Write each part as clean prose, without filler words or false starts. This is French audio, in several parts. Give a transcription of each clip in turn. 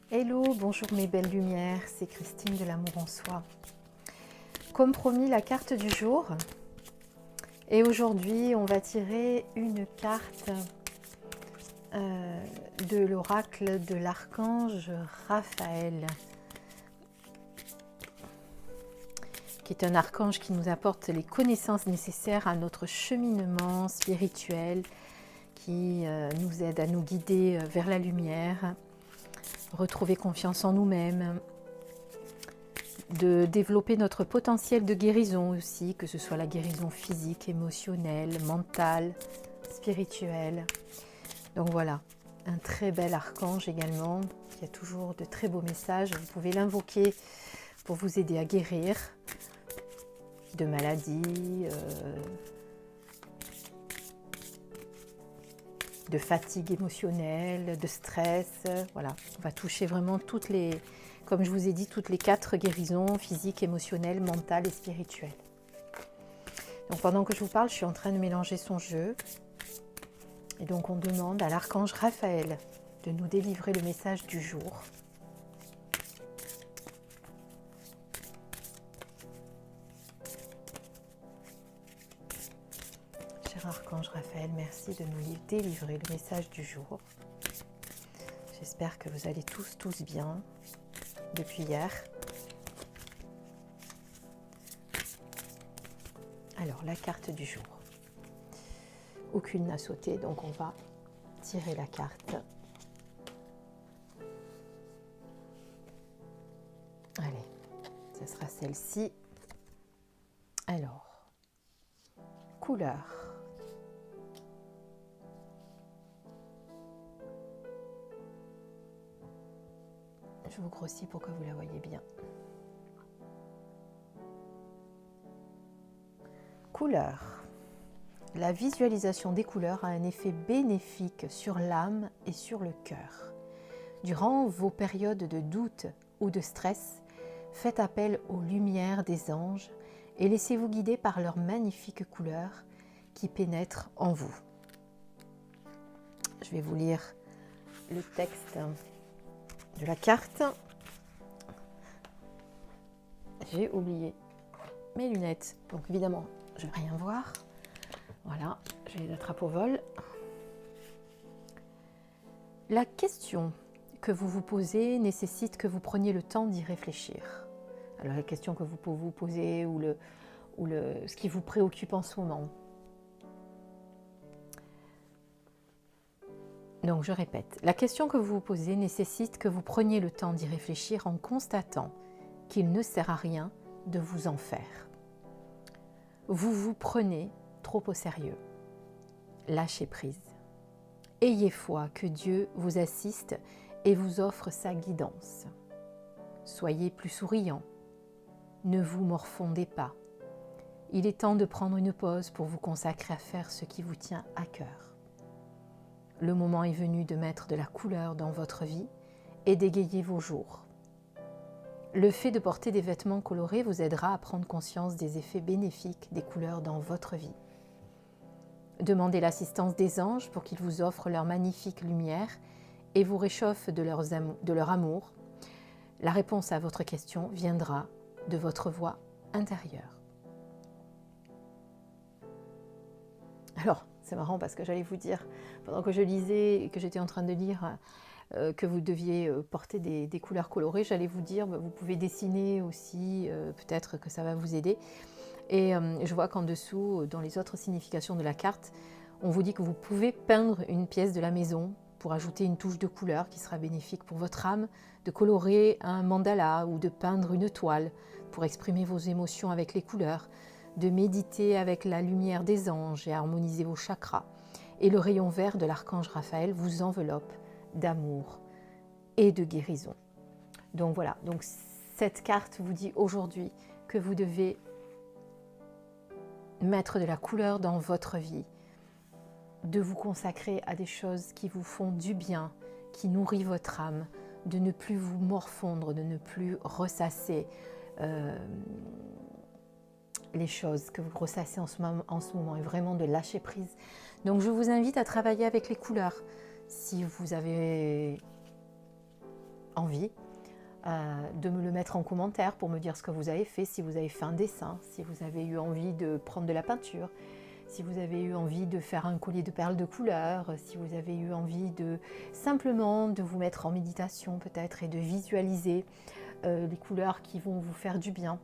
Hello, bonjour mes belles lumières, c'est Christine de l'amour en soi. Comme promis, la carte du jour. Et aujourd'hui, on va tirer une carte de l'oracle de l'archange Raphaël, qui est un archange qui nous apporte les connaissances nécessaires à notre cheminement spirituel, qui nous aide à nous guider vers la lumière, retrouver confiance en nous-mêmes, de développer notre potentiel de guérison aussi, que ce soit la guérison physique, émotionnelle, mentale, spirituelle. Donc voilà, un très bel archange également, qui a toujours de très beaux messages. Vous pouvez l'invoquer pour vous aider à guérir de maladies, de fatigue émotionnelle, de stress. Voilà, on va toucher vraiment toutes les, comme je vous ai dit, toutes les 4 guérisons physiques, émotionnelles, mentales et spirituelles. Donc pendant que je vous parle, je suis en train de mélanger son jeu. Et donc on demande à l'archange Raphaël de nous délivrer le message du jour. Cher archange Raphaël, merci de nous délivrer le message du jour. J'espère que vous allez tous bien depuis hier. Alors, la carte du jour. Aucune n'a sauté, donc on va tirer la carte. Allez, ce sera celle-ci. Alors, couleur. Je vous grossis pour que vous la voyez bien. Couleur. La visualisation des couleurs a un effet bénéfique sur l'âme et sur le cœur. Durant vos périodes de doute ou de stress, faites appel aux lumières des anges et laissez-vous guider par leurs magnifiques couleurs qui pénètrent en vous. Je vais vous lire le texte de la carte. J'ai oublié mes lunettes, donc évidemment je ne vais rien voir. Voilà, je les attrape au vol. La question que vous vous posez nécessite que vous preniez le temps d'y réfléchir. Alors la question que vous pouvez vous poser ou ce qui vous préoccupe en ce moment. Donc je répète, la question que vous vous posez nécessite que vous preniez le temps d'y réfléchir en constatant qu'il ne sert à rien de vous en faire. Vous vous prenez trop au sérieux. Lâchez prise. Ayez foi que Dieu vous assiste et vous offre sa guidance. Soyez plus souriant. Ne vous morfondez pas. Il est temps de prendre une pause pour vous consacrer à faire ce qui vous tient à cœur. Le moment est venu de mettre de la couleur dans votre vie et d'égayer vos jours. Le fait de porter des vêtements colorés vous aidera à prendre conscience des effets bénéfiques des couleurs dans votre vie. Demandez l'assistance des anges pour qu'ils vous offrent leur magnifique lumière et vous réchauffent de leur amour. La réponse à votre question viendra de votre voix intérieure. Alors, c'est marrant parce que j'allais vous dire, pendant que je lisais et que j'étais en train de lire que vous deviez porter des couleurs colorées, j'allais vous dire, vous pouvez dessiner aussi, peut-être que ça va vous aider. Et je vois qu'en dessous, dans les autres significations de la carte, on vous dit que vous pouvez peindre une pièce de la maison pour ajouter une touche de couleur qui sera bénéfique pour votre âme, de colorer un mandala ou de peindre une toile pour exprimer vos émotions avec les couleurs, de méditer avec la lumière des anges et harmoniser vos chakras. Et le rayon vert de l'archange Raphaël vous enveloppe d'amour et de guérison. Donc voilà, donc cette carte vous dit aujourd'hui que vous devez mettre de la couleur dans votre vie, de vous consacrer à des choses qui vous font du bien, qui nourrit votre âme, de ne plus vous morfondre, de ne plus ressasser les choses que vous ressassez en ce moment et vraiment de lâcher prise. Donc je vous invite à travailler avec les couleurs. Si vous avez envie, de me le mettre en commentaire pour me dire ce que vous avez fait, si vous avez fait un dessin, si vous avez eu envie de prendre de la peinture, si vous avez eu envie de faire un collier de perles de couleur, si vous avez eu envie de simplement de vous mettre en méditation peut-être et de visualiser les couleurs qui vont vous faire du bien,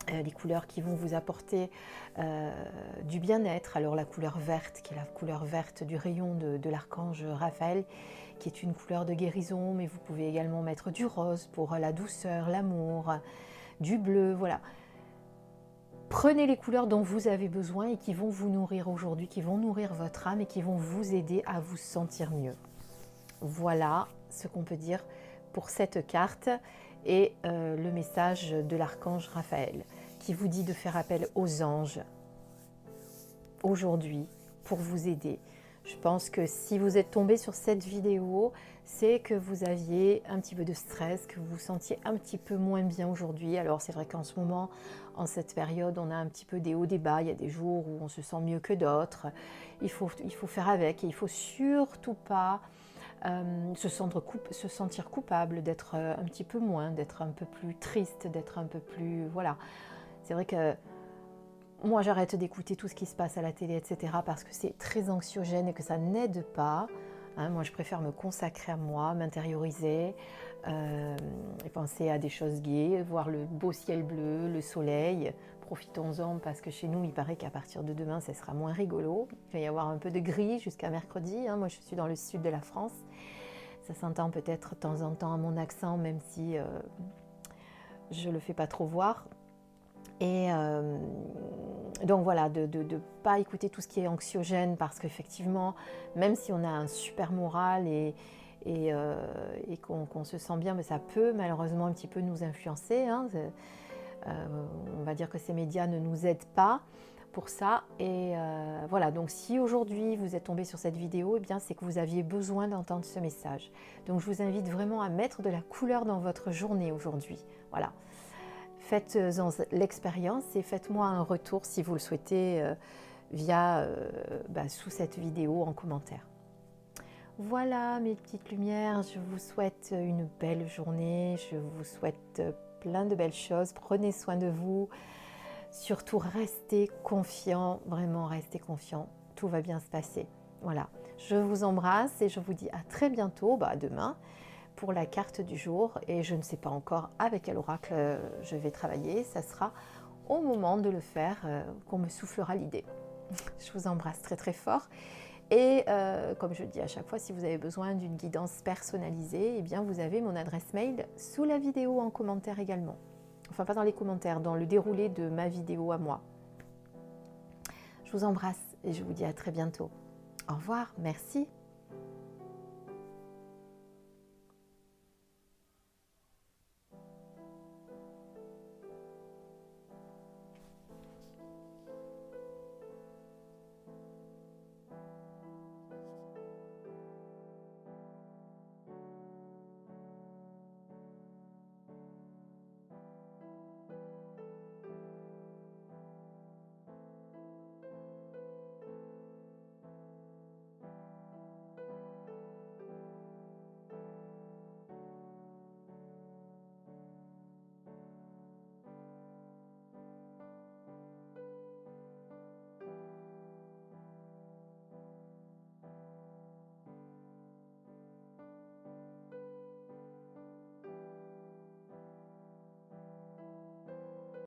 les couleurs qui vont vous apporter du bien-être. Alors la couleur verte, qui est la couleur verte du rayon de l'archange Raphaël, qui est une couleur de guérison, mais vous pouvez également mettre du rose pour la douceur, l'amour, du bleu, voilà. Prenez les couleurs dont vous avez besoin et qui vont vous nourrir aujourd'hui, qui vont nourrir votre âme et qui vont vous aider à vous sentir mieux. Voilà ce qu'on peut dire pour cette carte et le message de l'archange Raphaël qui vous dit de faire appel aux anges aujourd'hui pour vous aider. Je pense que si vous êtes tombé sur cette vidéo, c'est que vous aviez un petit peu de stress, que vous vous sentiez un petit peu moins bien aujourd'hui. Alors c'est vrai qu'en ce moment, en cette période, on a un petit peu des hauts, des bas. Il y a des jours où on se sent mieux que d'autres. Il faut faire avec et il ne faut surtout pas se sentir coupable d'être un petit peu moins, d'être un peu plus triste, d'être un peu plus... Voilà. C'est vrai que moi, j'arrête d'écouter tout ce qui se passe à la télé, etc. parce que c'est très anxiogène et que ça n'aide pas. Moi, je préfère me consacrer à moi, m'intérioriser et penser à des choses gaies, voir le beau ciel bleu, le soleil. Profitons-en parce que chez nous, il paraît qu'à partir de demain, ça sera moins rigolo. Il va y avoir un peu de gris jusqu'à mercredi. Moi, je suis dans le sud de la France. Ça s'entend peut-être de temps en temps à mon accent, même si je ne le fais pas trop voir. Et donc voilà, de ne pas écouter tout ce qui est anxiogène parce qu'effectivement, même si on a un super moral et qu'on se sent bien, mais ça peut malheureusement un petit peu nous influencer. On va dire que ces médias ne nous aident pas pour ça. Et voilà, donc si aujourd'hui vous êtes tombé sur cette vidéo, eh bien c'est que vous aviez besoin d'entendre ce message. Donc je vous invite vraiment à mettre de la couleur dans votre journée aujourd'hui. Voilà. Faites-en l'expérience et faites-moi un retour si vous le souhaitez via sous cette vidéo en commentaire. Voilà mes petites lumières, je vous souhaite une belle journée, je vous souhaite plein de belles choses, prenez soin de vous, surtout restez confiants, vraiment restez confiants, tout va bien se passer. Voilà, je vous embrasse et je vous dis à très bientôt, à demain, pour la carte du jour et je ne sais pas encore avec quel oracle je vais travailler. Ça sera au moment de le faire qu'on me soufflera l'idée. Je vous embrasse très très fort et comme je le dis à chaque fois, si vous avez besoin d'une guidance personnalisée, eh bien vous avez mon adresse mail sous la vidéo en commentaire également. Enfin pas dans les commentaires, dans le déroulé de ma vidéo à moi. Je vous embrasse et je vous dis à très bientôt. Au revoir, merci.